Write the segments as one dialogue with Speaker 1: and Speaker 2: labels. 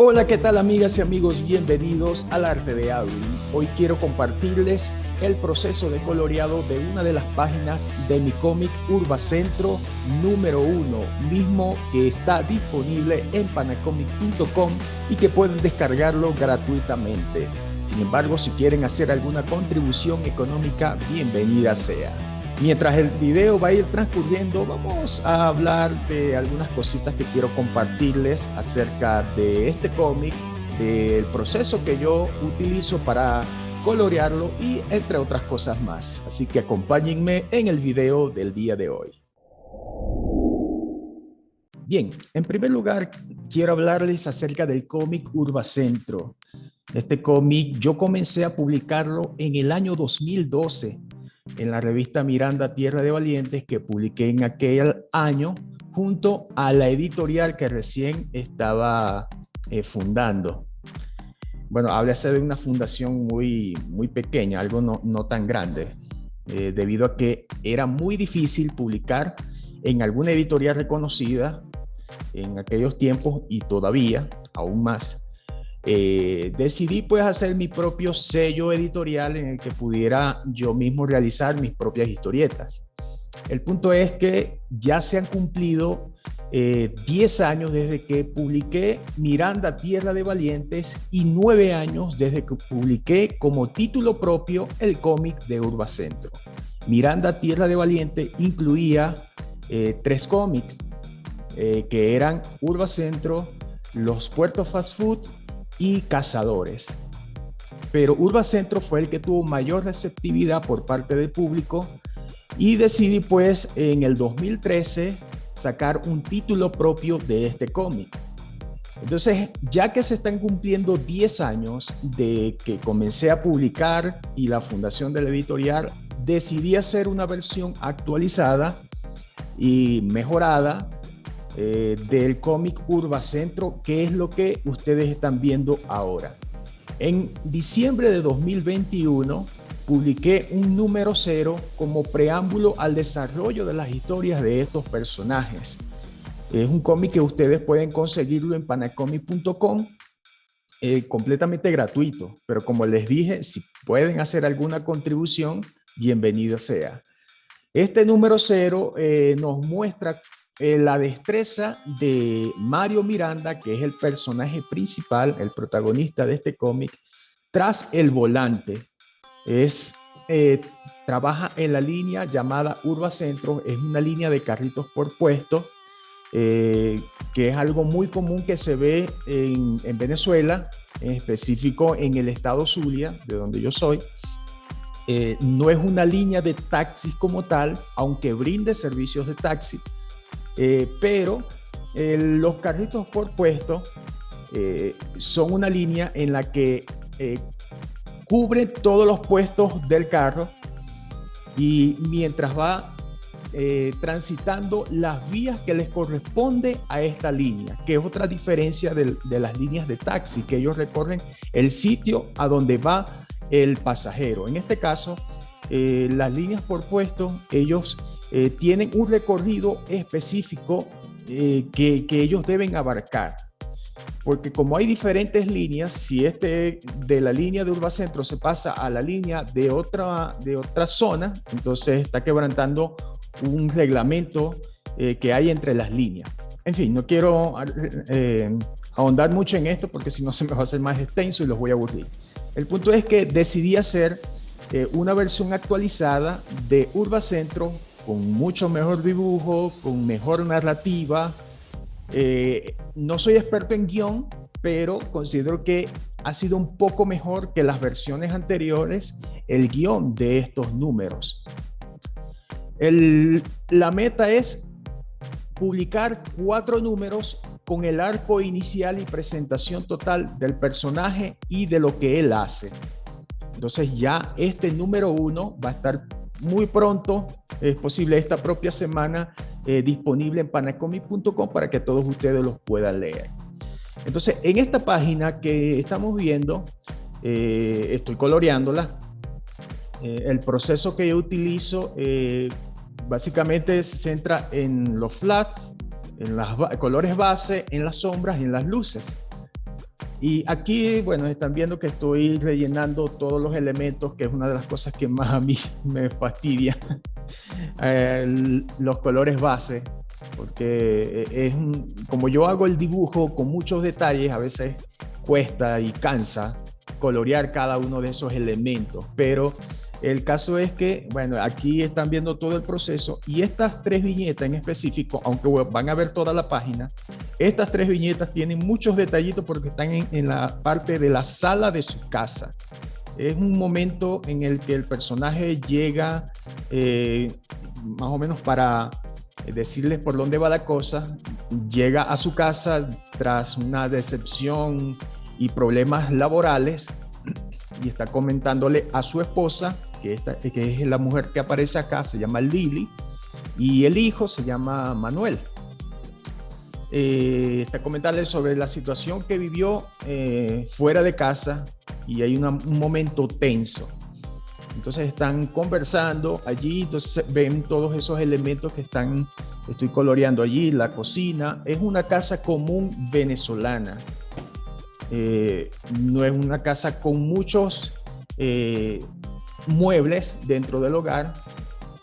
Speaker 1: Hola, ¿qué tal amigas y amigos? Bienvenidos al Arte de Alvin. Hoy quiero compartirles el proceso de coloreado de una de las páginas de mi cómic Urbacentro número 1, mismo que está disponible en panacomic.com y que pueden descargarlo gratuitamente. Sin embargo, si quieren hacer alguna contribución económica, bienvenida sea. Mientras el video va a ir transcurriendo, vamos a hablar de algunas cositas que quiero compartirles acerca de este cómic, del proceso que yo utilizo para colorearlo y entre otras cosas más. Así que acompáñenme en el video del día de hoy. Bien, en primer lugar, quiero hablarles acerca del cómic Urbacentro. Este cómic yo comencé a publicarlo en el año 2012 en la revista Miranda Tierra de Valientes, que publiqué en aquel año junto a la editorial que recién estaba fundando. Bueno, háblase de una fundación muy pequeña, algo no tan grande, debido a que era muy difícil publicar en alguna editorial reconocida en aquellos tiempos y todavía aún más. Decidí pues hacer mi propio sello editorial en el que pudiera yo mismo realizar mis propias historietas. El punto es que ya se han cumplido 10 años desde que publiqué Miranda Tierra de Valientes y 9 años desde que publiqué como título propio el cómic de Urbacentro. Miranda Tierra de Valientes incluía 3 cómics que eran Urbacentro, Los Puertos Fast Food y Cazadores. Pero Urbacentro fue el que tuvo mayor receptividad por parte del público y decidí pues en el 2013 sacar un título propio de este cómic. Entonces, ya que se están cumpliendo 10 años de que comencé a publicar y la fundación de la editorial, decidí hacer una versión actualizada y mejorada del cómic Urbacentro, que es lo que ustedes están viendo ahora. En diciembre de 2021 publiqué un número 0 como preámbulo al desarrollo de las historias de estos personajes. Es un cómic que ustedes pueden conseguirlo en panacomic.com completamente gratuito, pero como les dije, si pueden hacer alguna contribución, bienvenido sea. Este número 0 nos muestra la destreza de Mario Miranda, que es el personaje principal, el protagonista de este cómic, tras el volante. Trabaja en la línea llamada Urbacentro, es una línea de carritos por puesto, que es algo muy común que se ve en Venezuela, en específico en el estado Zulia, de donde yo soy. No es una línea de taxis como tal, aunque brinde servicios de taxi. Pero los carritos por puesto son una línea en la que cubre todos los puestos del carro y mientras va transitando las vías que les corresponde a esta línea, que es otra diferencia de las líneas de taxi, que ellos recorren el sitio a donde va el pasajero. En este caso, las líneas por puesto, ellos tienen un recorrido específico que ellos deben abarcar. Porque como hay diferentes líneas, si de la línea de Urbacentro se pasa a la línea de otra zona, entonces está quebrantando un reglamento que hay entre las líneas. En fin, no quiero ahondar mucho en esto porque si no se me va a hacer más extenso y los voy a aburrir. El punto es que decidí hacer una versión actualizada de Urbacentro con mucho mejor dibujo, con mejor narrativa. No soy experto en guión, pero considero que ha sido un poco mejor que las versiones anteriores el guión de estos números. La meta es publicar 4 números con el arco inicial y presentación total del personaje y de lo que él hace. Entonces ya este número 1 va a estar muy pronto, es posible esta propia semana, disponible en panacomic.com para que todos ustedes los puedan leer. Entonces, en esta página que estamos viendo, estoy coloreándola. El proceso que yo utilizo básicamente se centra en los flats, en los colores base, en las sombras y en las luces. Y aquí, bueno, están viendo que estoy rellenando todos los elementos, que es una de las cosas que más a mí me fastidia, los colores base, porque como yo hago el dibujo con muchos detalles, a veces cuesta y cansa colorear cada uno de esos elementos, pero el caso es que, bueno, aquí están viendo todo el proceso y estas 3 viñetas en específico, aunque van a ver toda la página, estas 3 viñetas tienen muchos detallitos porque están en la parte de la sala de su casa. Es un momento en el que el personaje llega más o menos para decirles por dónde va la cosa, llega a su casa tras una decepción y problemas laborales y está comentándole a su esposa, que es la mujer que aparece acá, se llama Lily, y el hijo se llama Manuel. Está comentándole sobre la situación que vivió fuera de casa y hay un momento tenso. Entonces están conversando allí, entonces ven todos esos elementos que estoy coloreando allí, la cocina. Es una casa común venezolana. No es una casa con muchos muebles dentro del hogar.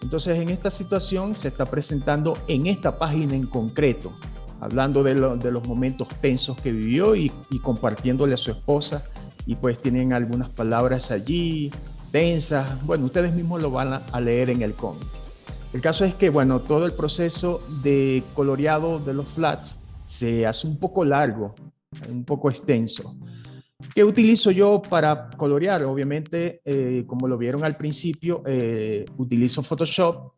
Speaker 1: Entonces en esta situación se está presentando en esta página en concreto, hablando de los momentos tensos que vivió y compartiéndole a su esposa, y pues tienen algunas palabras allí tensas. Bueno, ustedes mismos lo van a leer en el cómic. El caso es que, bueno, todo el proceso de coloreado de los flats se hace un poco largo, un poco extenso. ¿Qué utilizo yo para colorear? Obviamente, como lo vieron al principio, utilizo Photoshop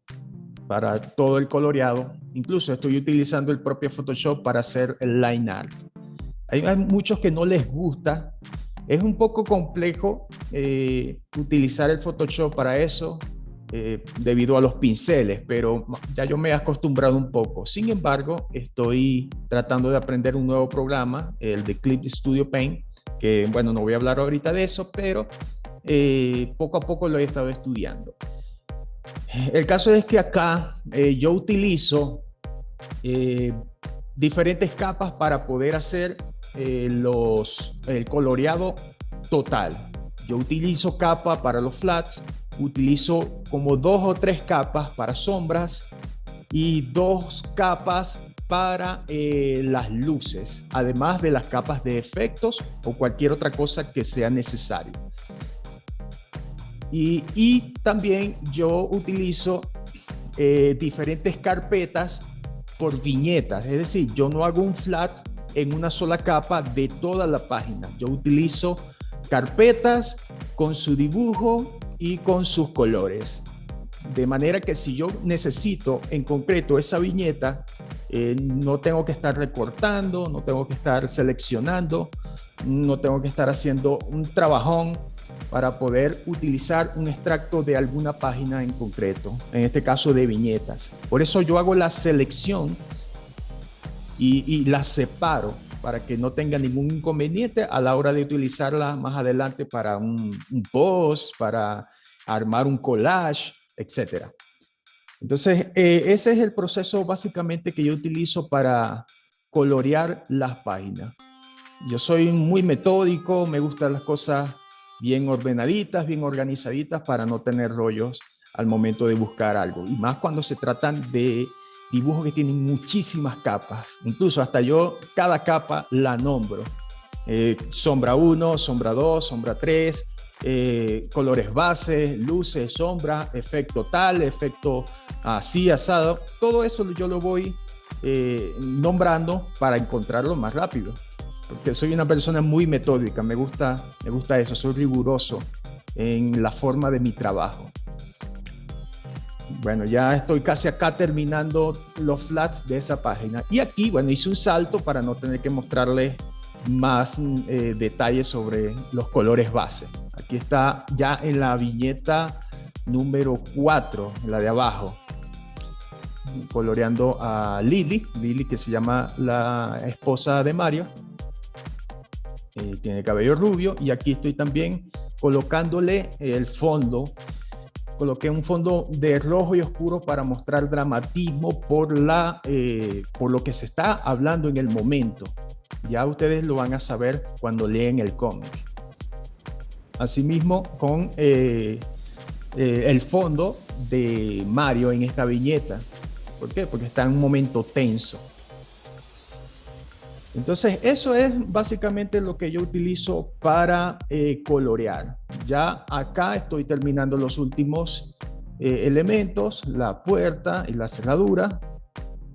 Speaker 1: para todo el coloreado. Incluso estoy utilizando el propio Photoshop para hacer el line art. Hay muchos que no les gusta. Es un poco complejo utilizar el Photoshop para eso debido a los pinceles, pero ya yo me he acostumbrado un poco. Sin embargo, estoy tratando de aprender un nuevo programa, el de Clip Studio Paint, que bueno, no voy a hablar ahorita de eso, pero poco a poco lo he estado estudiando. El caso es que acá yo utilizo diferentes capas para poder hacer el coloreado total. Yo utilizo capa para los flats, utilizo como 2 o 3 capas para sombras y 2 capas para las luces, además de las capas de efectos o cualquier otra cosa que sea necesario. Y también yo utilizo diferentes carpetas por viñetas, es decir, yo no hago un flat en una sola capa de toda la página. Yo utilizo carpetas con su dibujo y con sus colores. De manera que si yo necesito en concreto esa viñeta, no tengo que estar recortando, no tengo que estar seleccionando, no tengo que estar haciendo un trabajón para poder utilizar un extracto de alguna página en concreto, en este caso de viñetas. Por eso yo hago la selección y las separo para que no tenga ningún inconveniente a la hora de utilizarla más adelante para un post, para armar un collage, etc. Entonces, ese es el proceso básicamente que yo utilizo para colorear las páginas. Yo soy muy metódico, me gustan las cosas bien ordenaditas, bien organizaditas para no tener rollos al momento de buscar algo. Y más cuando se tratan de dibujos que tienen muchísimas capas. Incluso hasta yo cada capa la nombro. Sombra 1, sombra 2, sombra 3, colores base, luces, sombra, efecto tal, efecto así, asado. Todo eso yo lo voy nombrando para encontrarlo más rápido. Porque soy una persona muy metódica, me gusta eso, soy riguroso en la forma de mi trabajo. Bueno, ya estoy casi acá terminando los flats de esa página. Y aquí, bueno, hice un salto para no tener que mostrarles más detalles sobre los colores base. Aquí está ya en la viñeta número 4, la de abajo, coloreando a Lily, que se llama la esposa de Mario. Tiene cabello rubio, y aquí estoy también colocándole el fondo. Coloqué un fondo de rojo y oscuro para mostrar dramatismo por lo que se está hablando en el momento. Ya ustedes lo van a saber cuando leen el cómic. Asimismo, con el fondo de Mario en esta viñeta. ¿Por qué? Porque está en un momento tenso. Entonces, eso es básicamente lo que yo utilizo para colorear. Ya acá estoy terminando los últimos elementos, la puerta y la cerradura,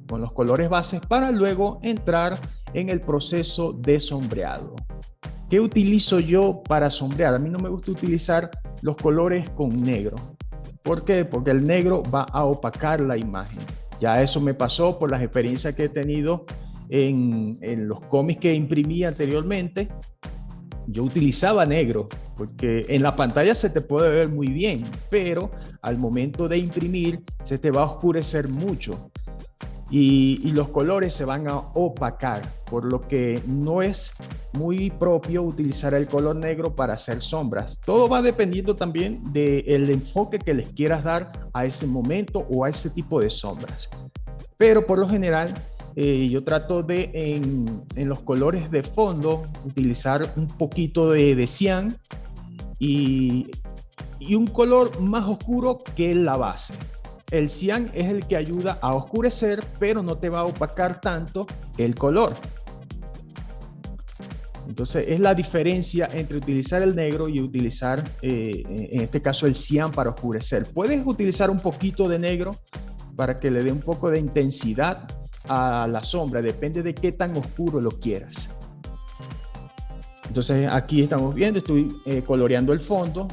Speaker 1: con los colores bases, para luego entrar en el proceso de sombreado. ¿Qué utilizo yo para sombrear? A mí no me gusta utilizar los colores con negro. ¿Por qué? Porque el negro va a opacar la imagen. Ya eso me pasó por las experiencias que he tenido en los cómics que imprimí anteriormente. Yo utilizaba negro porque en la pantalla se te puede ver muy bien, pero al momento de imprimir se te va a oscurecer mucho y los colores se van a opacar, por lo que no es muy propio utilizar el color negro para hacer sombras. Todo va dependiendo también del enfoque que les quieras dar a ese momento o a ese tipo de sombras. Pero por lo general, yo trato de en los colores de fondo utilizar un poquito de cian y un color más oscuro que la base. El cian es el que ayuda a oscurecer, pero no te va a opacar tanto el color. Entonces es la diferencia entre utilizar el negro y utilizar, en este caso, el cian para oscurecer. Puedes utilizar un poquito de negro para que le dé un poco de intensidad a la sombra, depende de qué tan oscuro lo quieras. Entonces aquí estamos viendo, estoy coloreando el fondo,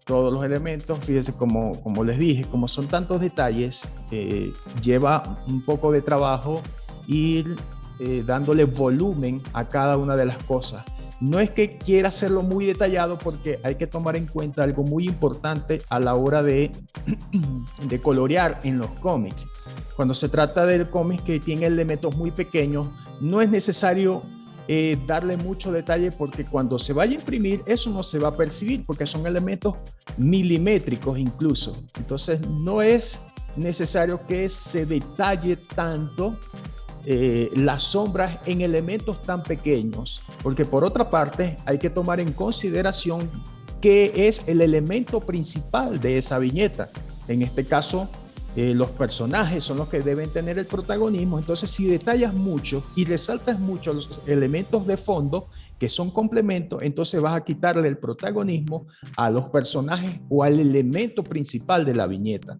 Speaker 1: todos los elementos. Fíjense como les dije, como son tantos detalles, lleva un poco de trabajo ir dándole volumen a cada una de las cosas. No es que quiera hacerlo muy detallado, porque hay que tomar en cuenta algo muy importante a la hora de colorear en los cómics. Cuando se trata del cómic que tiene elementos muy pequeños, no es necesario darle mucho detalle, porque cuando se vaya a imprimir eso no se va a percibir, porque son elementos milimétricos incluso. Entonces no es necesario que se detalle tanto las sombras en elementos tan pequeños, porque por otra parte hay que tomar en consideración qué es el elemento principal de esa viñeta. En este caso, los personajes son los que deben tener el protagonismo. Entonces, si detallas mucho y resaltas mucho los elementos de fondo que son complementos, entonces vas a quitarle el protagonismo a los personajes o al elemento principal de la viñeta.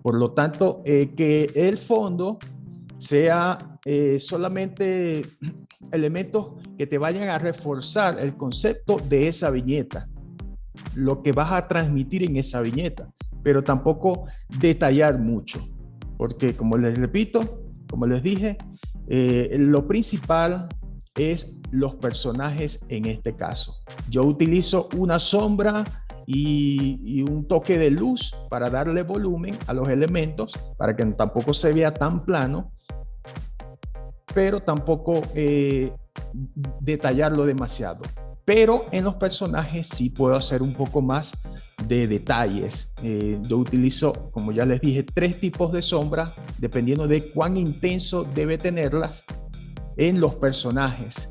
Speaker 1: Por lo tanto, que el fondo sea solamente elementos que te vayan a reforzar el concepto de esa viñeta, lo que vas a transmitir en esa viñeta, pero tampoco detallar mucho, porque como les repito, como les dije, lo principal es los personajes en este caso. Yo utilizo una sombra y un toque de luz para darle volumen a los elementos, para que tampoco se vea tan plano, pero tampoco detallarlo demasiado. Pero en los personajes sí puedo hacer un poco más de detalles. Yo utilizo, como ya les dije, 3 tipos de sombra, dependiendo de cuán intenso debe tenerlas en los personajes.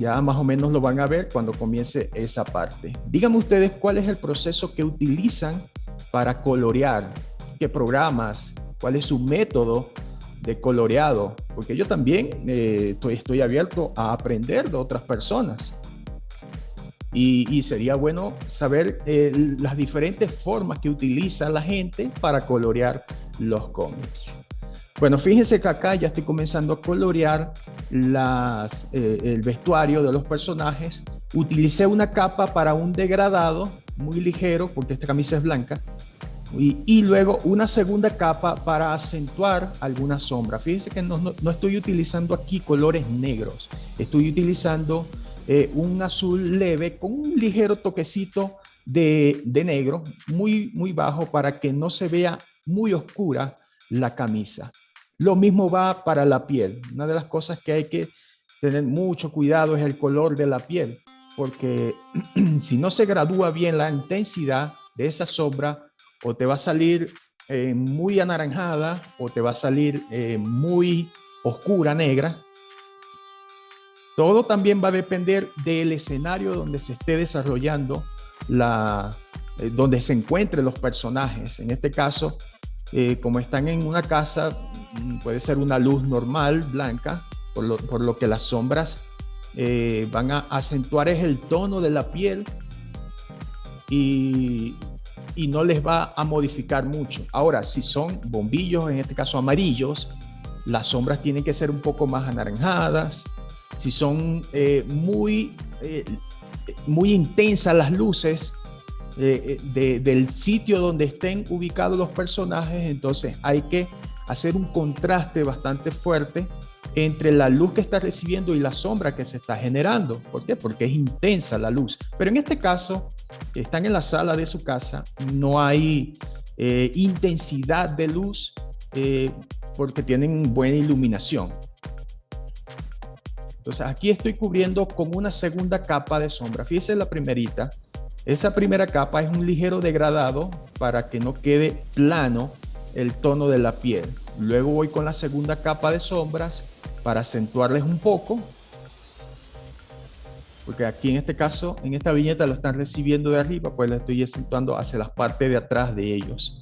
Speaker 1: Ya más o menos lo van a ver cuando comience esa parte. Díganme ustedes cuál es el proceso que utilizan para colorear, qué programas, cuál es su método de coloreado, porque yo también estoy abierto a aprender de otras personas. Y sería bueno saber las diferentes formas que utiliza la gente para colorear los cómics. Bueno, fíjense que acá ya estoy comenzando a colorear el vestuario de los personajes. Utilicé una capa para un degradado muy ligero, porque esta camisa es blanca. Y luego una segunda capa para acentuar alguna sombra. Fíjense que no estoy utilizando aquí colores negros. Estoy utilizando un azul leve con un ligero toquecito de negro, muy bajo, para que no se vea muy oscura la camisa. Lo mismo va para la piel. Una de las cosas que hay que tener mucho cuidado es el color de la piel, porque si no se gradúa bien la intensidad de esa sombra, o te va a salir muy anaranjada, o te va a salir muy oscura, negra. Todo también va a depender del escenario donde se esté desarrollando donde se encuentren los personajes. En este caso, como están en una casa, puede ser una luz normal, blanca, por lo que las sombras van a acentuar es el tono de la piel y no les va a modificar mucho. Ahora, si son bombillos, en este caso amarillos, las sombras tienen que ser un poco más anaranjadas. Si son muy intensas las luces del sitio donde estén ubicados los personajes, entonces hay que hacer un contraste bastante fuerte entre la luz que está recibiendo y la sombra que se está generando. ¿Por qué? Porque es intensa la luz. Pero en este caso, están en la sala de su casa, no hay intensidad de luz porque tienen buena iluminación. Entonces aquí estoy cubriendo con una segunda capa de sombra. Fíjense la primerita. Esa primera capa es un ligero degradado para que no quede plano el tono de la piel. Luego voy con la segunda capa de sombras para acentuarles un poco. Porque aquí en este caso, en esta viñeta lo están recibiendo de arriba, pues la estoy acentuando hacia las partes de atrás de ellos.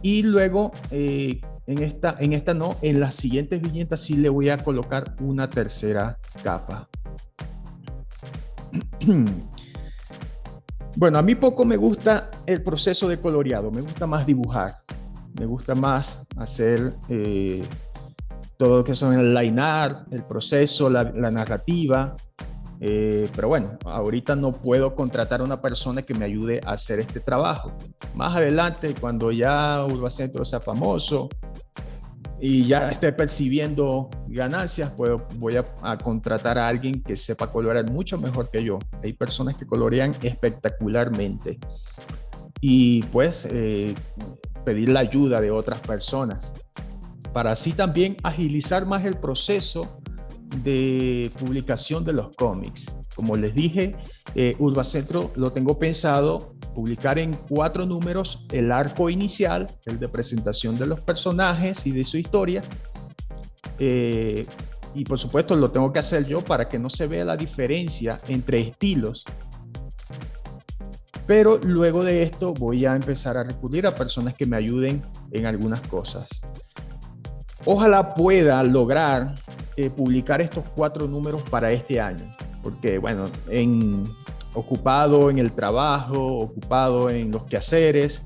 Speaker 1: Y luego, en las siguientes viñetas sí le voy a colocar una tercera capa. Bueno, a mí poco me gusta el proceso de coloreado, me gusta más dibujar, me gusta más hacer todo lo que son el line art, el proceso, la narrativa. Pero bueno, ahorita no puedo contratar a una persona que me ayude a hacer este trabajo. Más adelante, cuando ya Urbacentro sea famoso y ya esté percibiendo ganancias, pues voy a contratar a alguien que sepa colorear mucho mejor que yo. Hay personas que colorean espectacularmente y pues pedir la ayuda de otras personas para así también agilizar más el proceso de publicación de los cómics. Como les dije, Urbacentro lo tengo pensado publicar en 4 números el arco inicial, el de presentación de los personajes y de su historia. Y por supuesto lo tengo que hacer yo para que no se vea la diferencia entre estilos. Pero luego de esto voy a empezar a recurrir a personas que me ayuden en algunas cosas. Ojalá pueda lograr publicar estos 4 números para este año, porque bueno, ocupado en el trabajo, ocupado en los quehaceres,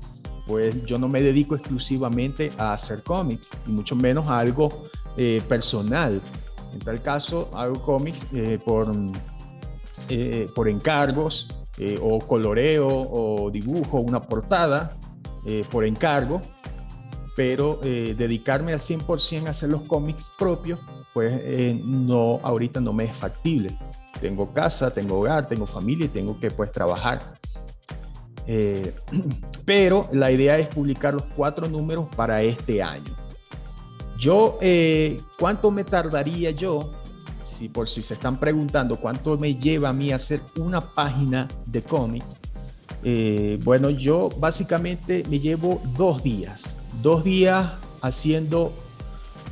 Speaker 1: pues yo no me dedico exclusivamente a hacer cómics, y mucho menos a algo personal. En tal caso, hago cómics por encargos, o coloreo, o dibujo una portada por encargo, pero dedicarme al 100% a hacer los cómics propios, pues ahorita no me es factible. Tengo casa, tengo hogar, tengo familia y tengo que pues trabajar. Pero la idea es publicar los 4 números para este año. ¿Cuánto me tardaría yo? Por si se están preguntando cuánto me lleva a mí hacer una página de cómics. Bueno, yo básicamente me llevo 2 días. 2 días haciendo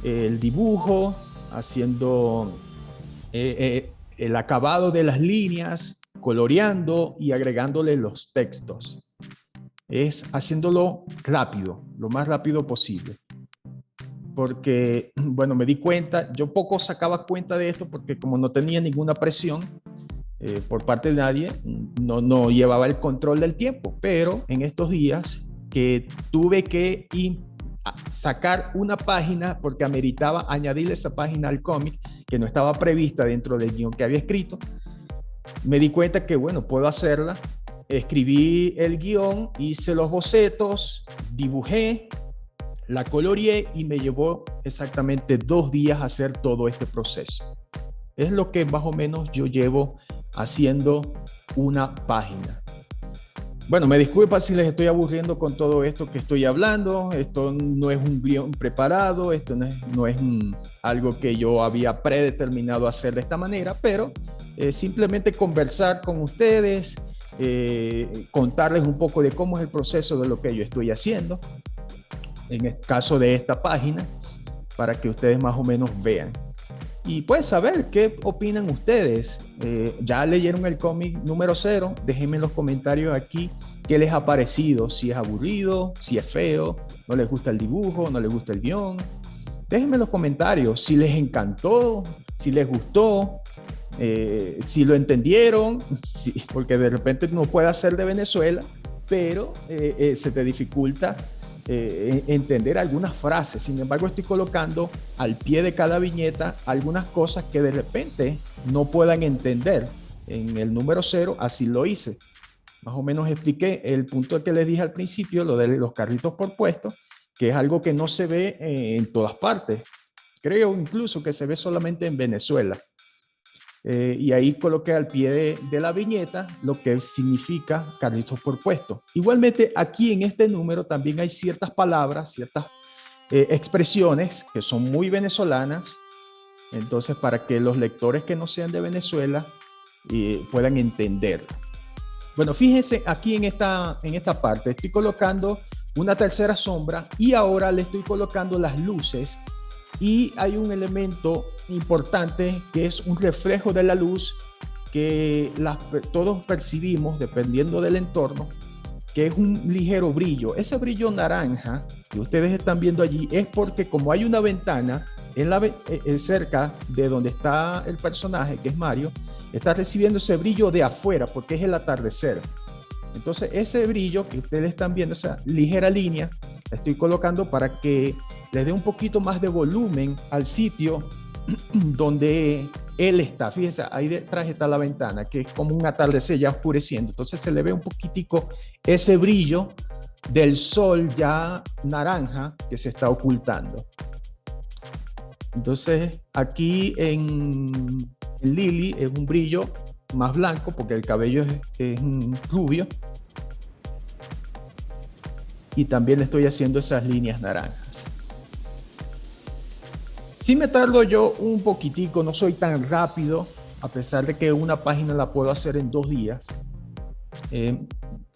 Speaker 1: el dibujo, haciendo el acabado de las líneas, coloreando y agregándole los textos. Es haciéndolo rápido, lo más rápido posible. Porque, bueno, me di cuenta, yo poco sacaba cuenta de esto porque como no tenía ninguna presión por parte de nadie, no llevaba el control del tiempo. Pero en estos días que tuve que sacar una página porque ameritaba añadirle esa página al cómic que no estaba prevista dentro del guión que había escrito, me di cuenta que, bueno, puedo hacerla. Escribí el guión, hice los bocetos, dibujé, la coloreé y me llevó exactamente 2 días hacer todo este proceso. Es lo que más o menos yo llevo haciendo una página. Bueno, me disculpa si les estoy aburriendo con todo esto que estoy hablando. Esto no es un guión preparado, esto no es algo que yo había predeterminado hacer de esta manera, pero simplemente conversar con ustedes, contarles un poco de cómo es el proceso de lo que yo estoy haciendo, en el caso de esta página. para que ustedes más o menos vean. Y pues saber qué opinan ustedes. ¿Ya leyeron el cómic número 0? Déjenme en los comentarios aquí qué les ha parecido. Si es aburrido, si es feo, no les gusta el dibujo, no les gusta el guión. Déjenme en los comentarios si les encantó, si les gustó, si lo entendieron, porque de repente no puede ser de Venezuela, pero se te dificulta entender algunas frases. Sin embargo, estoy colocando al pie de cada viñeta algunas cosas que de repente no puedan entender. En el número 0 así lo hice. Más o menos expliqué el punto que les dije al principio, lo de los carritos por puesto, que es algo que no se ve en todas partes. Creo incluso que se ve solamente en Venezuela. Y ahí coloqué al pie de la viñeta lo que significa carritos por puesto. Igualmente aquí en este número también hay ciertas palabras, ciertas expresiones que son muy venezolanas. Entonces, para que los lectores que no sean de Venezuela puedan entender. Bueno, fíjense aquí en esta parte, estoy colocando una tercera sombra y ahora le estoy colocando las luces, y hay un elemento importante que es un reflejo de la luz que todos percibimos dependiendo del entorno, que es un ligero brillo. Ese brillo naranja que ustedes están viendo allí es porque como hay una ventana cerca de donde está el personaje, que es Mario, está recibiendo ese brillo de afuera porque es el atardecer. Entonces ese brillo que ustedes están viendo, esa ligera línea, la estoy colocando para que le dé un poquito más de volumen al sitio donde él está. Fíjense, ahí detrás está la ventana, que es como un atardecer ya oscureciendo. Entonces se le ve un poquitico ese brillo del sol ya naranja que se está ocultando. Entonces aquí en Lily es un brillo más blanco porque el cabello es rubio. Y también estoy haciendo esas líneas naranjas. Sí me tardo yo un poquitico, no soy tan rápido, a pesar de que una página la puedo hacer en 2 días.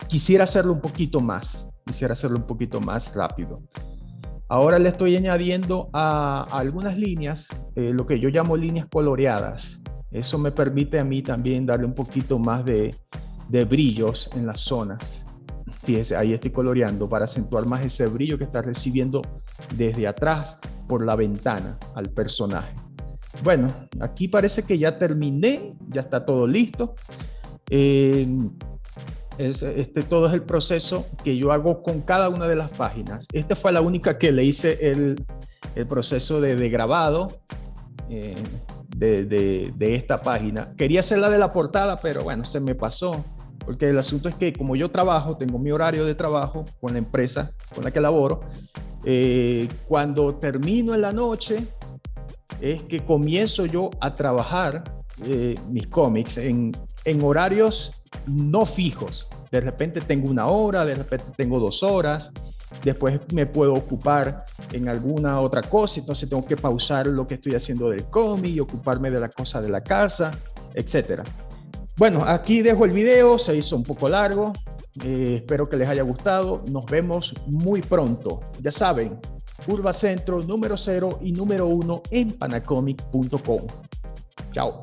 Speaker 1: Quisiera hacerlo un poquito más rápido. Ahora le estoy añadiendo a algunas líneas, lo que yo llamo líneas coloreadas. Eso me permite a mí también darle un poquito más de brillos en las zonas. Fíjense, ahí estoy coloreando para acentuar más ese brillo que está recibiendo desde atrás por la ventana al personaje. Bueno, aquí parece que ya terminé, ya está todo listo. Todo es el proceso que yo hago con cada una de las páginas. Esta fue la única que le hice el proceso de grabado de esta página. Quería hacer la de la portada, pero bueno, se me pasó. Porque el asunto es que como yo trabajo, tengo mi horario de trabajo con la empresa con la que laboro, cuando termino en la noche es que comienzo yo a trabajar mis cómics en horarios no fijos. De repente tengo 1 hora, de repente tengo 2 horas, después me puedo ocupar en alguna otra cosa, entonces tengo que pausar lo que estoy haciendo del cómic y ocuparme de las cosas de la casa, etcétera. Bueno, aquí dejo el video, se hizo un poco largo, espero que les haya gustado, nos vemos muy pronto. Ya saben, Urbacentro número 0 y número 1 en panacomic.com. Chao.